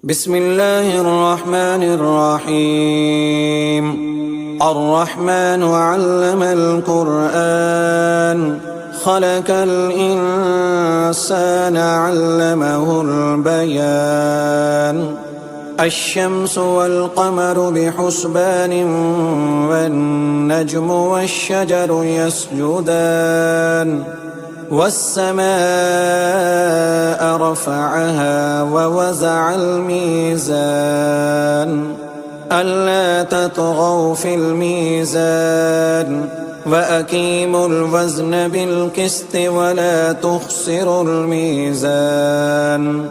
بسم الله الرحمن الرحيم. الرحمن علم القرآن خلق الإنسان علمه البيان. الشمس والقمر بحسبان والنجم والشجر يسجدان والسماء رفعها ووزع الميزان ألا تطغوا في الميزان وأقيموا الوزن بالقسط ولا تخسروا الميزان.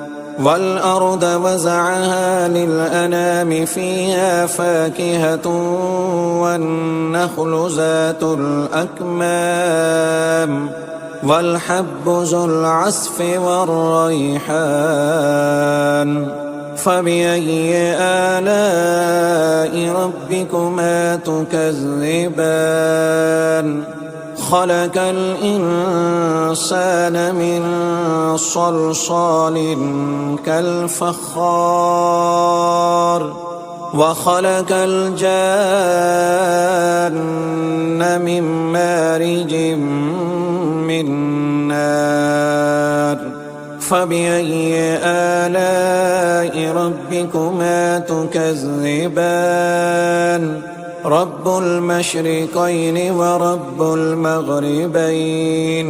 والأرض وزعها للأنام فيها فاكهة والنخل ذات الأكمام والحب ذو العصف والريحان. فبأي آلاء ربكما تكذبان؟ خلق الإنسان من صلصال كالفخار وخلق الجان من مارج من نار. فبأي آلاء ربكما تكذبان؟ رب المشرقين ورب المغربين.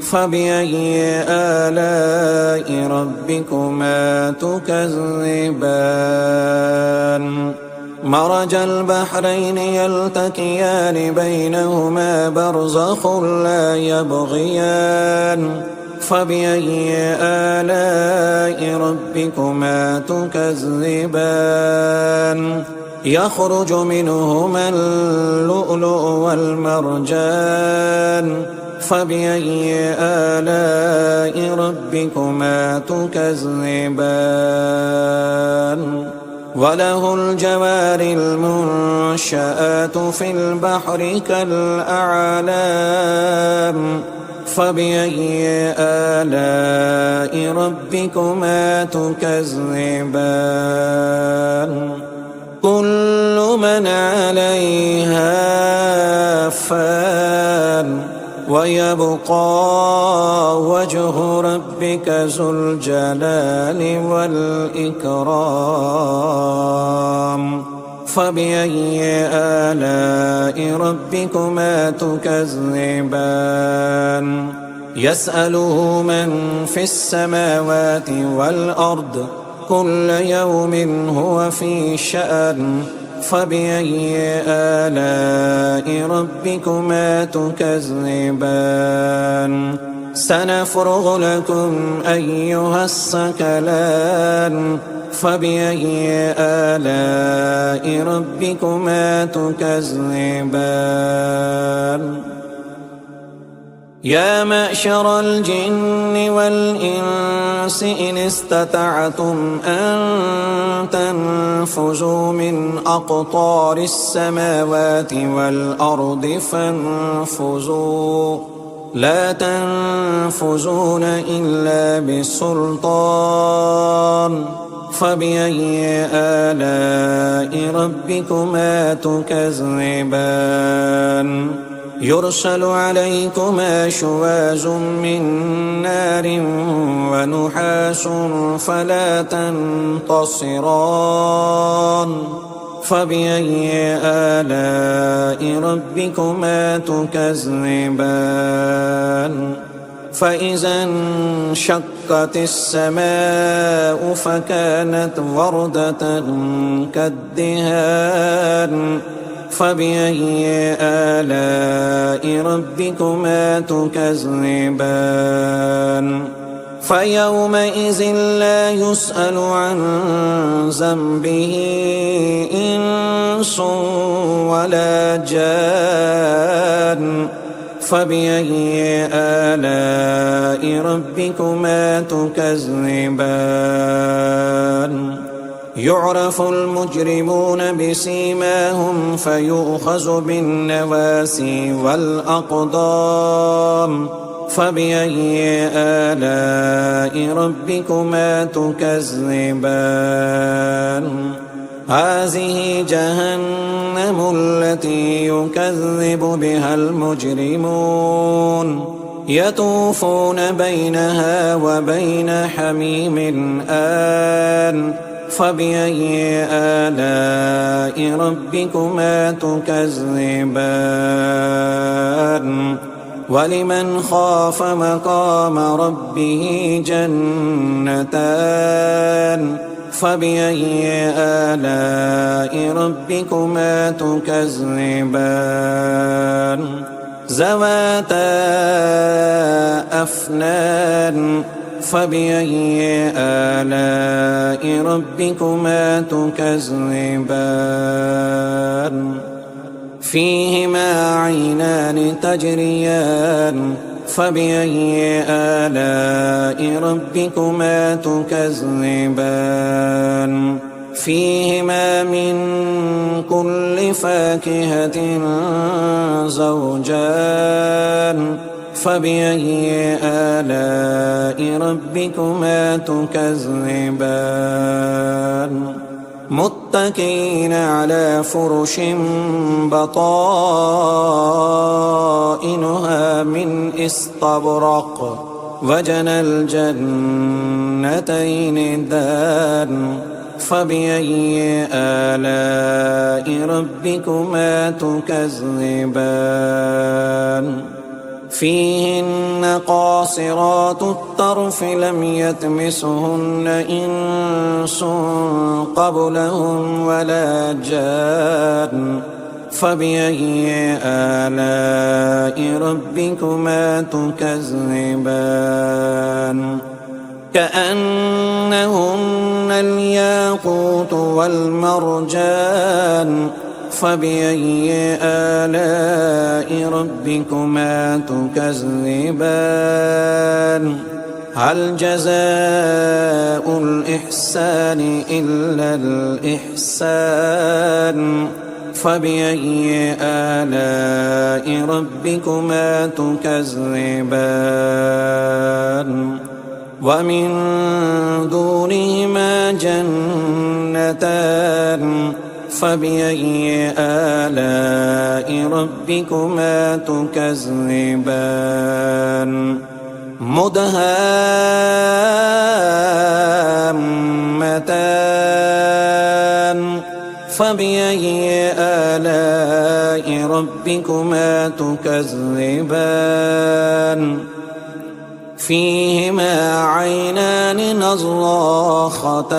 فبأي آلاء ربكما تكذبان؟ مرج البحرين يلتقيان بينهما برزخ لا يبغيان. فبأي آلاء ربكما تكذبان؟ يخرج منهما اللؤلؤ والمرجان. فبأي آلاء ربكما تكذبان؟ وله الجوار المنشآت في البحر كالأعلام. فبأي آلاء ربكما تكذبان؟ كل من عليها فان ويبقى وجه ربك ذو الجلال والإكرام. فبأي آلاء ربكما تكذبان؟ يسأله من في السماوات والأرض كل يوم هو في شأن. فبأي آلاء ربكما تكذبان؟ سنفرغ لكم أيها الثقلان. فبأي آلاء ربكما تكذبان؟ يا معشر الجن والإنس إن استطعتم أن تنفذوا من أقطار السماوات والأرض فانفذوا لا تنفذون إلا بسلطان. فبأي آلاء ربكما تكذبان؟ يرسل عليكما شواظ من نار ونحاس فلا تنتصران. فبأي آلاء ربكما تكذبان؟ فإذا انشقت السماء فكانت وردة كالدهان. فبأي آلاء ربكما تكذبان؟ فيومئذ لا يسأل عن ذنبه إنس ولا جان. فبأي آلاء ربكما تكذبان؟ يعرف المجرمون بسيماهم فيؤخذ بالنواسي والأقدام. فبأي آلاء ربكما تكذبان هذه جهنم التي يكذب بها المجرمون يطوفون بينها وبين حميم آن فبأي آلاء ربكما تكذبان ولمن خاف مقام ربه جنتان فبأي آلاء ربكما تكذبان ذواتا أفنان فبأي آلاء ربكما تكذبان فيهما عينان تجريان فبأي آلاء ربكما تكذبان فيهما من كل فاكهة زوجان فبأي آلاء ربكما تكذبان متكئين على فرش بطائنها من استبرق وجنى الجنتين دان فبأي آلاء ربكما تكذبان فيهن قاصرات الطرف لم يطمثهن إنس قبلهم ولا جان فبأي آلاء ربكما تكذبان كأنهن الياقوت والمرجان فبأي آلاء ربكما تكذبان هل جزاء الإحسان إلا الإحسان فبأي آلاء ربكما تكذبان ومن دونهما جنتان فبأي آلاء ربكما تكذبان مدهامتان فبأي آلاء ربكما تكذبان فيهما عينان نضاختان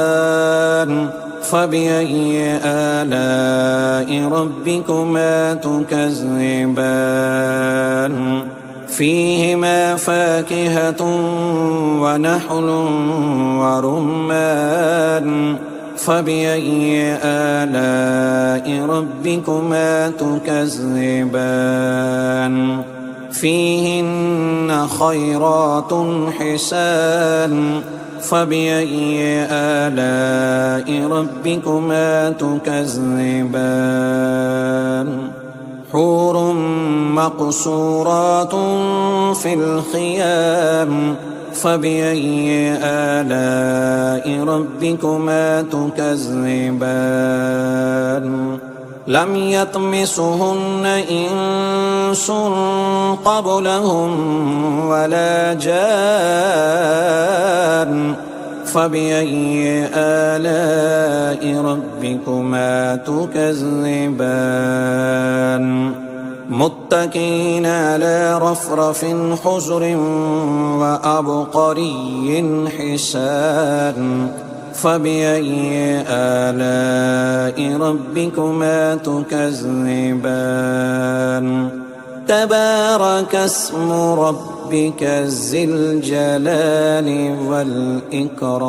فبأي آلاء ربكما تكذبان فيهما فاكهة ونحل ورمان فبأي آلاء ربكما تكذبان فيهن خيرات حسان فبأي آلاء ربكما تكذبان حور مقصورات في الخيام فبأي آلاء ربكما تكذبان لم يطمثهن إنس قبلهم ولا جان فبأي آلاء ربكما تكذبان متكئين على رفرف خضر وعبقري حسان فبأي آلاء ربكما تكذبان تبارك اسم ربك ذي الجلال والإكرام